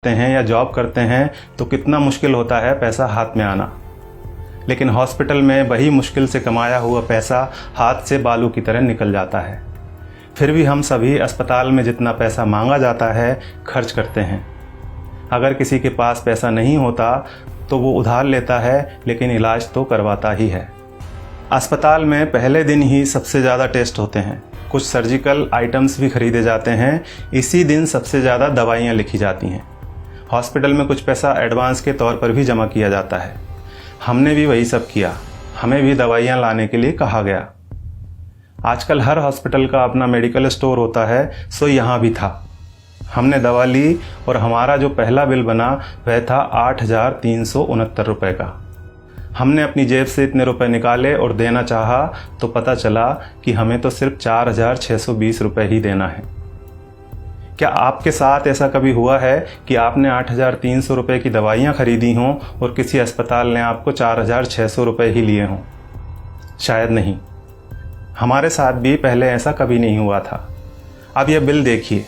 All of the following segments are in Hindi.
हैं या जॉब करते हैं तो कितना मुश्किल होता है पैसा हाथ में आना, लेकिन हॉस्पिटल में वही मुश्किल से कमाया हुआ पैसा हाथ से बालू की तरह निकल जाता है। फिर भी हम सभी अस्पताल में जितना पैसा मांगा जाता है खर्च करते हैं। अगर किसी के पास पैसा नहीं होता तो वो उधार लेता है, लेकिन इलाज तो करवाता ही है। अस्पताल में पहले दिन ही सबसे ज़्यादा टेस्ट होते हैं, कुछ सर्जिकल आइटम्स भी खरीदे जाते हैं, इसी दिन सबसे ज़्यादा दवाइयाँ लिखी जाती हैं। हॉस्पिटल में कुछ पैसा एडवांस के तौर पर भी जमा किया जाता है। हमने भी वही सब किया, हमें भी दवाइयाँ लाने के लिए कहा गया। आजकल हर हॉस्पिटल का अपना मेडिकल स्टोर होता है, सो यहाँ भी था। हमने दवा ली और हमारा जो पहला बिल बना वह था 8,369 रुपये का। हमने अपनी जेब से इतने रुपए निकाले और देना चाहा तो पता चला कि हमें तो सिर्फ 4,620 रुपये ही देना है। क्या आपके साथ ऐसा कभी हुआ है कि आपने 8,300 रुपये की दवाइयाँ खरीदी हों और किसी अस्पताल ने आपको 4,600 रुपये ही लिए हों? शायद नहीं। हमारे साथ भी पहले ऐसा कभी नहीं हुआ था। अब यह बिल देखिए,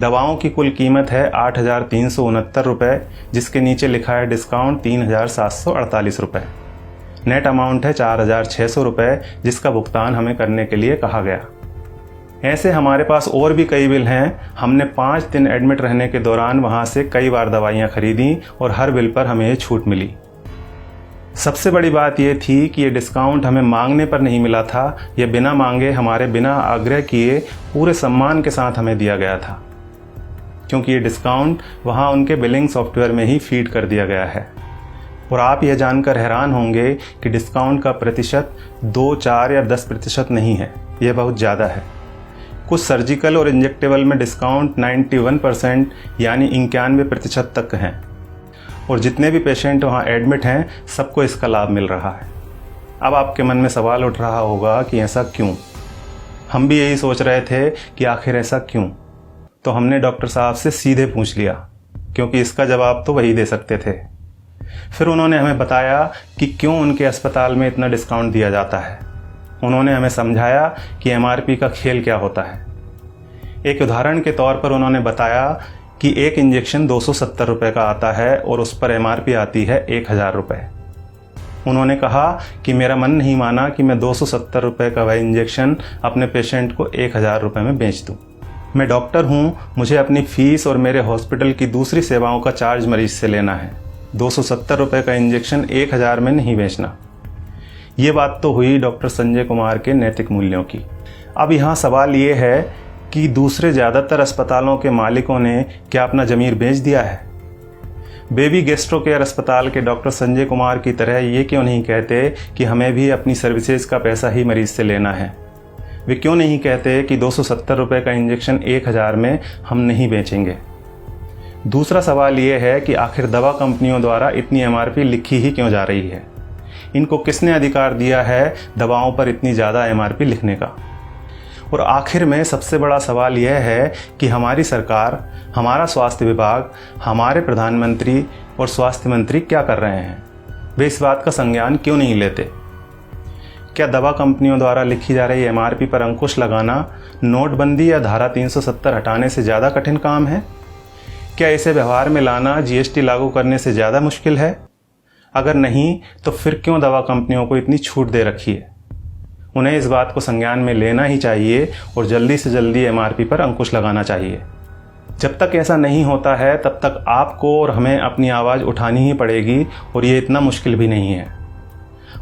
दवाओं की कुल कीमत है 8,369 रुपये, जिसके नीचे लिखा है डिस्काउंट 3,748 रुपये। नेट अमाउंट है 4,600 रुपये, जिसका भुगतान हमें करने के लिए कहा गया। ऐसे हमारे पास और भी कई बिल हैं। हमने 5 दिन एडमिट रहने के दौरान वहाँ से कई बार दवाइयाँ खरीदी और हर बिल पर हमें छूट मिली। सबसे बड़ी बात यह थी कि ये डिस्काउंट हमें मांगने पर नहीं मिला था, ये बिना मांगे हमारे बिना आग्रह किए पूरे सम्मान के साथ हमें दिया गया था, क्योंकि ये डिस्काउंट वहाँ उनके बिलिंग सॉफ्टवेयर में ही फीड कर दिया गया है। और आप यह जानकर हैरान होंगे कि डिस्काउंट का प्रतिशत 2, 4 या 10% नहीं है, यह बहुत ज़्यादा है। कुछ सर्जिकल और इंजेक्टेबल में डिस्काउंट 91% यानी 91% तक हैं, और जितने भी पेशेंट वहाँ एडमिट हैं सबको इसका लाभ मिल रहा है। अब आपके मन में सवाल उठ रहा होगा कि ऐसा क्यों? हम भी यही सोच रहे थे कि आखिर ऐसा क्यों। तो हमने डॉक्टर साहब से सीधे पूछ लिया, क्योंकि इसका जवाब तो वही दे सकते थे। फिर उन्होंने हमें बताया कि क्यों उनके अस्पताल में इतना डिस्काउंट दिया जाता है। उन्होंने हमें समझाया कि MRP का खेल क्या होता है। एक उदाहरण के तौर पर उन्होंने बताया कि एक इंजेक्शन 270 रुपये का आता है और उस पर MRP आती है 1,000 रुपये। उन्होंने कहा कि मेरा मन नहीं माना कि मैं 270 रुपये का वह इंजेक्शन अपने पेशेंट को 1,000 रुपये में बेच दूँ। मैं डॉक्टर हूँ, मुझे अपनी फ़ीस और मेरे हॉस्पिटल की दूसरी सेवाओं का चार्ज मरीज से लेना है। 270 रुपये का इंजेक्शन 1,000 में नहीं बेचना। ये बात तो हुई डॉक्टर संजय कुमार के नैतिक मूल्यों की। अब यहाँ सवाल ये है कि दूसरे ज़्यादातर अस्पतालों के मालिकों ने क्या अपना ज़मीर बेच दिया है? बेबी गैस्ट्रो केयर अस्पताल के डॉक्टर संजय कुमार की तरह ये क्यों नहीं कहते कि हमें भी अपनी सर्विसेज का पैसा ही मरीज से लेना है? वे क्यों नहीं कहते कि 270 रुपये का इंजेक्शन 1,000 में हम नहीं बेचेंगे? दूसरा सवाल ये है कि आखिर दवा कंपनियों द्वारा इतनी MRP लिखी ही क्यों जा रही है? इनको किसने अधिकार दिया है दवाओं पर इतनी ज़्यादा MRP लिखने का? और आखिर में सबसे बड़ा सवाल यह है कि हमारी सरकार, हमारा स्वास्थ्य विभाग, हमारे प्रधानमंत्री और स्वास्थ्य मंत्री क्या कर रहे हैं? वे इस बात का संज्ञान क्यों नहीं लेते? क्या दवा कंपनियों द्वारा लिखी जा रही MRP पर अंकुश लगाना नोटबंदी या धारा 370 हटाने से ज़्यादा कठिन काम है? क्या इसे व्यवहार में लाना GST लागू करने से ज़्यादा मुश्किल है? अगर नहीं तो फिर क्यों दवा कंपनियों को इतनी छूट दे रखी है? उन्हें इस बात को संज्ञान में लेना ही चाहिए और जल्दी से जल्दी MRP पर अंकुश लगाना चाहिए। जब तक ऐसा नहीं होता है तब तक आपको और हमें अपनी आवाज़ उठानी ही पड़ेगी, और ये इतना मुश्किल भी नहीं है।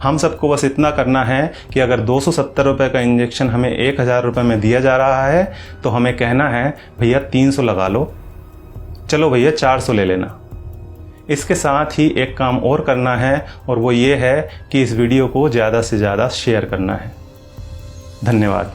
हम सबको बस इतना करना है कि अगर 270 रुपये का इंजेक्शन हमें 1,000 रुपये में दिया जा रहा है तो हमें कहना है भैया 300 लगा लो, चलो भैया 400 ले लेना। इसके साथ ही एक काम और करना है, और वो ये है कि इस वीडियो को ज़्यादा से ज़्यादा शेयर करना है। धन्यवाद।